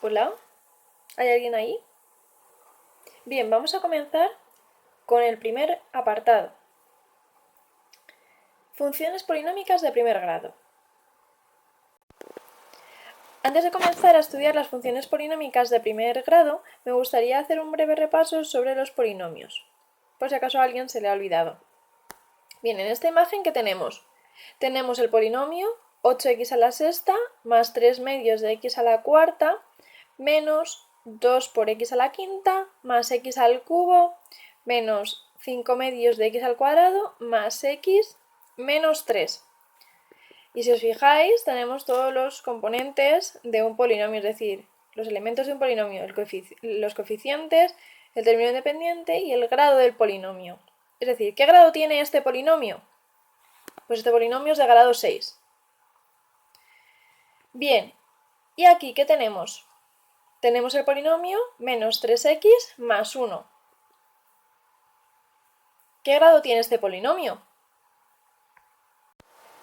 Hola, ¿hay alguien ahí? Bien, vamos a comenzar con el primer apartado. Funciones polinómicas de primer grado. Antes de comenzar a estudiar las funciones polinómicas de primer grado, me gustaría hacer un breve repaso sobre los polinomios, por si acaso a alguien se le ha olvidado. Bien, en esta imagen, ¿qué tenemos? Tenemos el polinomio 8x a la sexta más 3 medios de x a la cuarta menos 2 por x a la quinta más x al cubo menos 5 medios de x al cuadrado más x menos 3. Y si os fijáis, tenemos todos los componentes de un polinomio, es decir, los elementos de un polinomio, los coeficientes, el término independiente y el grado del polinomio. Es decir, ¿qué grado tiene este polinomio? Pues este polinomio es de grado 6. Bien, ¿y aquí qué tenemos? Tenemos el polinomio menos 3x más 1. ¿Qué grado tiene este polinomio?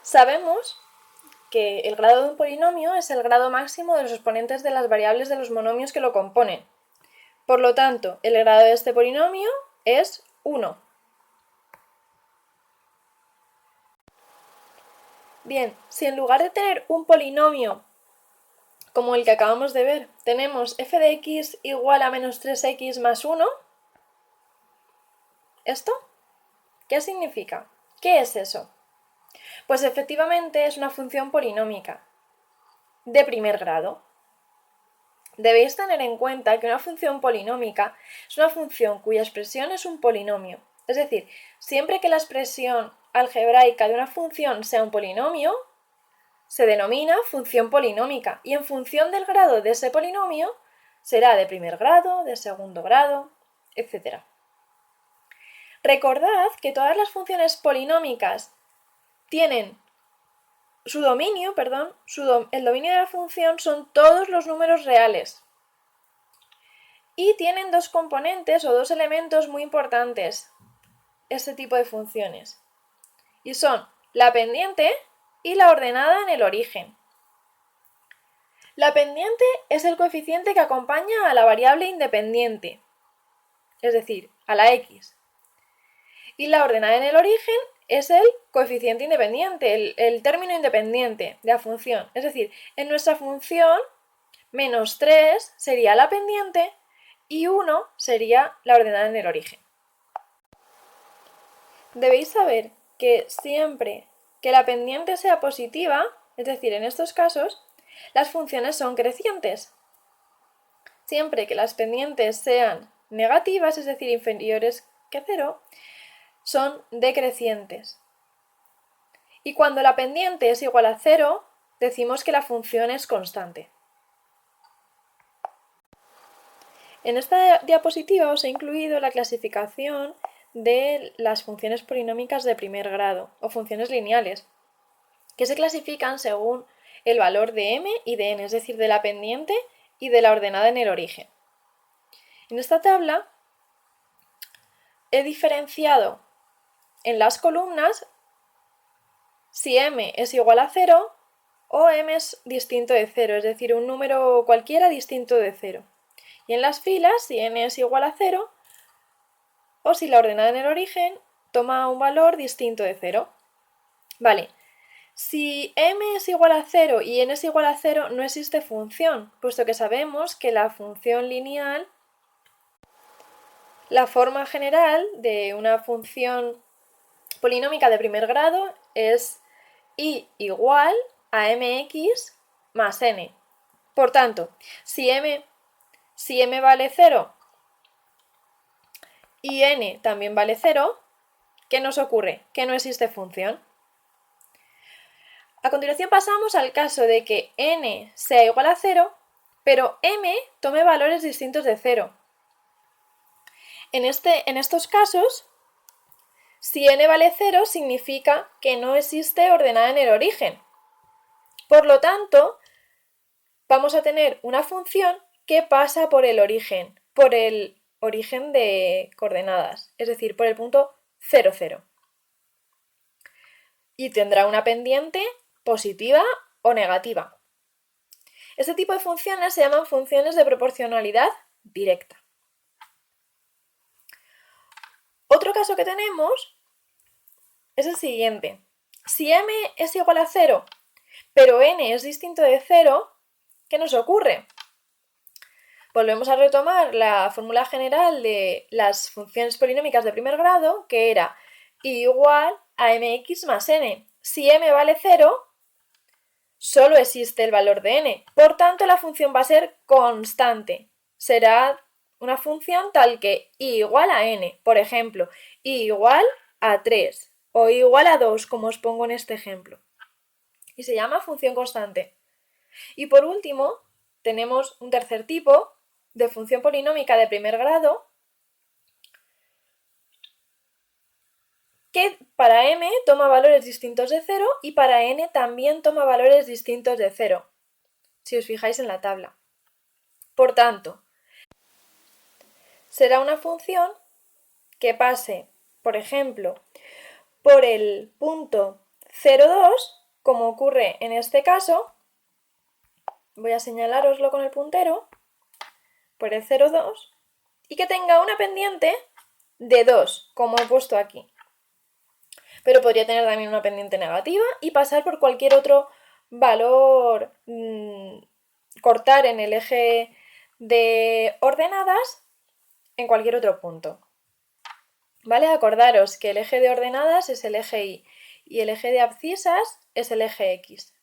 Sabemos que el grado de un polinomio es el grado máximo de los exponentes de las variables de los monomios que lo componen. Por lo tanto, el grado de este polinomio es 1. Bien, si en lugar de tener un polinomio como el que acabamos de ver, tenemos f de x igual a menos 3x más 1, ¿esto qué significa? ¿Qué es eso? Pues efectivamente es una función polinómica de primer grado. Debéis tener en cuenta que una función polinómica es una función cuya expresión es un polinomio. Es decir, siempre que la expresión algebraica de una función sea un polinomio, se denomina función polinómica y en función del grado de ese polinomio será de primer grado, de segundo grado, etc. Recordad que todas las funciones polinómicas tienen el dominio de la función son todos los números reales. Y tienen dos componentes o dos elementos muy importantes, este tipo de funciones. Y son la pendiente y la ordenada en el origen. La pendiente es el coeficiente que acompaña a la variable independiente, es decir, a la x. Y la ordenada en el origen es el coeficiente independiente, el término independiente de la función. Es decir, en nuestra función, menos 3 sería la pendiente y 1 sería la ordenada en el origen. Debéis saber que siempre que la pendiente sea positiva, es decir, en estos casos, las funciones son crecientes. Siempre que las pendientes sean negativas, es decir, inferiores que 0, son decrecientes. Y cuando la pendiente es igual a 0, decimos que la función es constante. En esta diapositiva os he incluido la clasificación de las funciones polinómicas de primer grado, o funciones lineales, que se clasifican según el valor de m y de n, es decir, de la pendiente y de la ordenada en el origen. En esta tabla he diferenciado en las columnas si m es igual a 0 o m es distinto de 0, es decir, un número cualquiera distinto de 0. Y en las filas si n es igual a 0 o si la ordenada en el origen toma un valor distinto de 0. Vale, si m es igual a 0 y n es igual a 0 no existe función, puesto que sabemos que la función lineal, la forma general de una función polinómica de primer grado es y igual a mx más n. Por tanto, si m vale 0 y n también vale 0, ¿qué nos ocurre? Que no existe función. A continuación pasamos al caso de que n sea igual a 0, pero m tome valores distintos de 0. En estos casos, si n vale 0 significa que no existe ordenada en el origen. Por lo tanto, vamos a tener una función que pasa por el origen de coordenadas, es decir, por el punto 0, 0. Y tendrá una pendiente positiva o negativa. Este tipo de funciones se llaman funciones de proporcionalidad directa. Otro caso que tenemos es el siguiente. Si m es igual a 0, pero n es distinto de 0, ¿qué nos ocurre? Volvemos a retomar la fórmula general de las funciones polinómicas de primer grado, que era igual a mx más n. Si m vale 0, solo existe el valor de n. Por tanto, la función va a ser constante. Será una función tal que i igual a n. Por ejemplo, i igual a 3 o i igual a 2, como os pongo en este ejemplo. Y se llama función constante. Y por último, tenemos un tercer tipo de función polinómica de primer grado que para m toma valores distintos de 0 y para n también toma valores distintos de 0, si os fijáis en la tabla. Por tanto, será una función que pase, por ejemplo, por el punto 0,2, como ocurre en este caso. Voy a señalároslo con el puntero, por el 0,2, y que tenga una pendiente de 2, como he puesto aquí. Pero podría tener también una pendiente negativa y pasar por cualquier otro valor, cortar en el eje de ordenadas en cualquier otro punto. ¿Vale? Acordaros que el eje de ordenadas es el eje Y y el eje de abscisas es el eje X.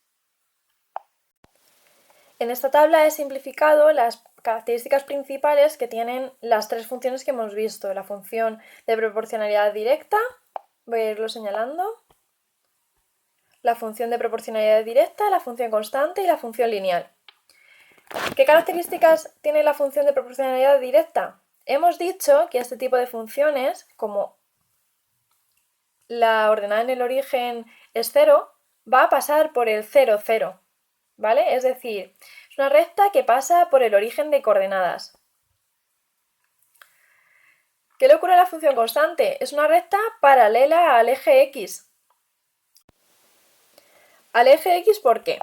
En esta tabla he simplificado las características principales que tienen las tres funciones que hemos visto. La función de proporcionalidad directa, voy a irlo señalando, la función de proporcionalidad directa, la función constante y la función lineal. ¿Qué características tiene la función de proporcionalidad directa? Hemos dicho que este tipo de funciones, como la ordenada en el origen es 0, va a pasar por el 0, 0, ¿vale? Es decir, es una recta que pasa por el origen de coordenadas. ¿Qué le ocurre a la función constante? Es una recta paralela al eje X. ¿Al eje X por qué?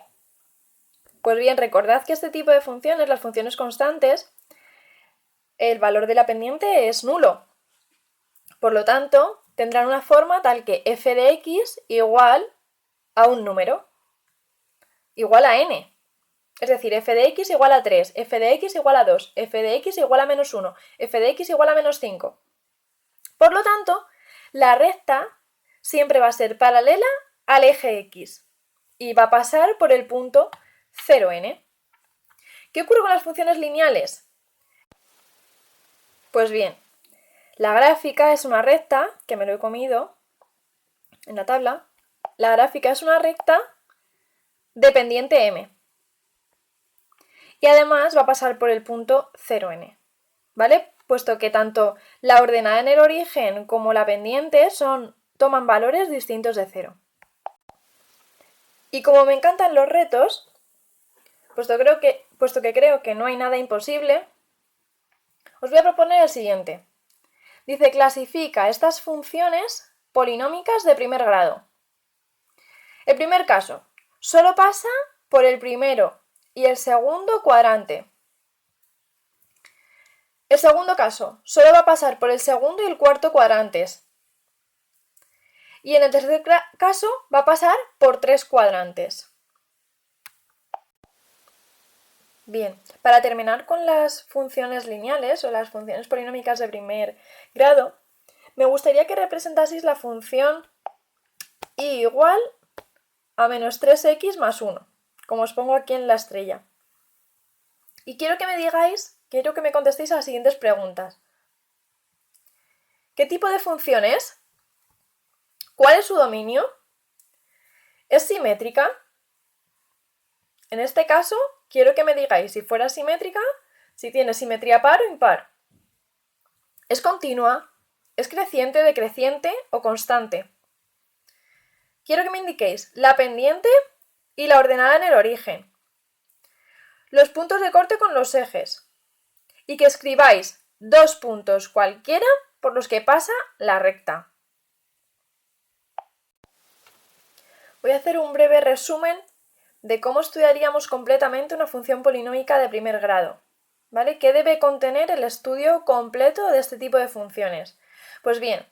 Pues bien, recordad que este tipo de funciones, las funciones constantes, el valor de la pendiente es nulo. Por lo tanto, tendrán una forma tal que f de x igual a un número, igual a n. Es decir, f de x igual a 3, f de x igual a 2, f de x igual a menos 1, f de x igual a menos 5. Por lo tanto, la recta siempre va a ser paralela al eje x y va a pasar por el punto 0n. ¿Qué ocurre con las funciones lineales? Pues bien, la gráfica es una recta, que me lo he comido en la tabla. La gráfica es una recta de pendiente m. Y además va a pasar por el punto 0n, ¿vale? Puesto que tanto la ordenada en el origen como la pendiente toman valores distintos de 0. Y como me encantan los retos, puesto que creo que no hay nada imposible, os voy a proponer el siguiente. Dice, clasifica estas funciones polinómicas de primer grado. El primer caso, solo pasa por el primero y el segundo cuadrante. El segundo caso, solo va a pasar por el segundo y el cuarto cuadrantes. Y en el tercer caso va a pasar por 3 cuadrantes. Bien, para terminar con las funciones lineales o las funciones polinómicas de primer grado, me gustaría que representaseis la función y igual a menos 3x más 1, como os pongo aquí en la estrella. Y quiero que me contestéis a las siguientes preguntas. ¿Qué tipo de función es? ¿Cuál es su dominio? ¿Es simétrica? En este caso, quiero que me digáis si fuera simétrica, si tiene simetría par o impar. ¿Es continua? ¿Es creciente, decreciente o constante? Quiero que me indiquéis la pendiente y la ordenada en el origen, los puntos de corte con los ejes y que escribáis 2 puntos cualquiera por los que pasa la recta. Voy a hacer un breve resumen de cómo estudiaríamos completamente una función polinómica de primer grado, ¿vale? ¿Qué debe contener el estudio completo de este tipo de funciones? Pues bien,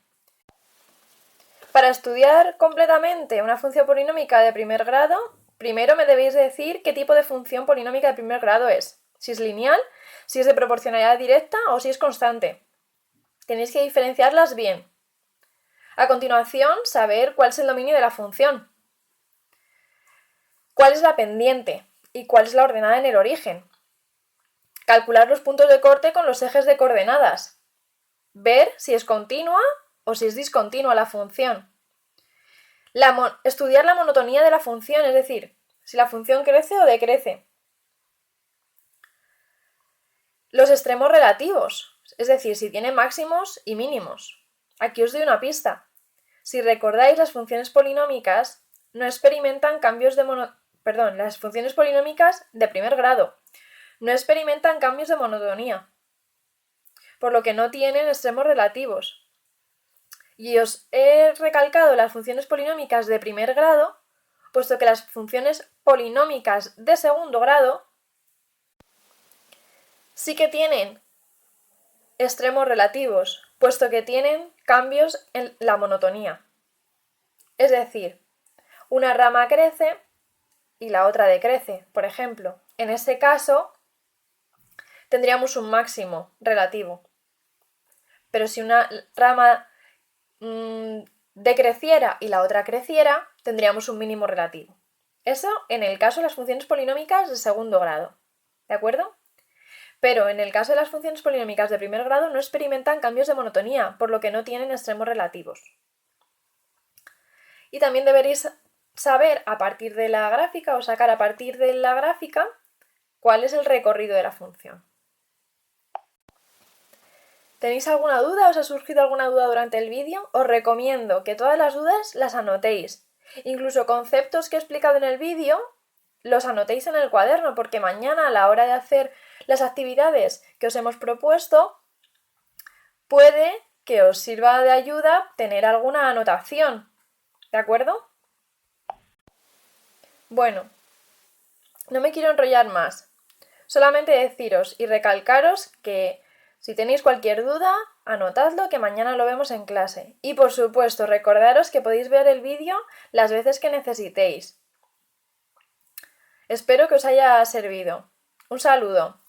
para estudiar completamente una función polinómica de primer grado, primero me debéis decir qué tipo de función polinómica de primer grado es. Si es lineal, si es de proporcionalidad directa o si es constante. Tenéis que diferenciarlas bien. A continuación, saber cuál es el dominio de la función, cuál es la pendiente y cuál es la ordenada en el origen. Calcular los puntos de corte con los ejes de coordenadas. Ver si es continua o si es discontinua la función. Estudiar la monotonía de la función, es decir, si la función crece o decrece. Los extremos relativos, es decir, si tiene máximos y mínimos. Aquí os doy una pista. Si recordáis, las funciones polinómicas no experimentan cambios de las funciones polinómicas de primer grado no experimentan cambios de monotonía, por lo que no tienen extremos relativos. Y os he recalcado las funciones polinómicas de primer grado, puesto que las funciones polinómicas de segundo grado sí que tienen extremos relativos, puesto que tienen cambios en la monotonía. Es decir, una rama crece y la otra decrece, por ejemplo. En ese caso, tendríamos un máximo relativo. Pero si una rama decreciera y la otra creciera, tendríamos un mínimo relativo. Eso en el caso de las funciones polinómicas de segundo grado. ¿De acuerdo? Pero en el caso de las funciones polinómicas de primer grado no experimentan cambios de monotonía, por lo que no tienen extremos relativos. Y también deberéis saber a partir de la gráfica o sacar a partir de la gráfica cuál es el recorrido de la función. ¿Tenéis alguna duda? ¿Os ha surgido alguna duda durante el vídeo? Os recomiendo que todas las dudas las anotéis. Incluso conceptos que he explicado en el vídeo los anotéis en el cuaderno, porque mañana a la hora de hacer las actividades que os hemos propuesto, puede que os sirva de ayuda tener alguna anotación. ¿De acuerdo? Bueno, no me quiero enrollar más. Solamente deciros y recalcaros que si tenéis cualquier duda, anotadlo, que mañana lo vemos en clase. Y por supuesto, recordaros que podéis ver el vídeo las veces que necesitéis. Espero que os haya servido. Un saludo.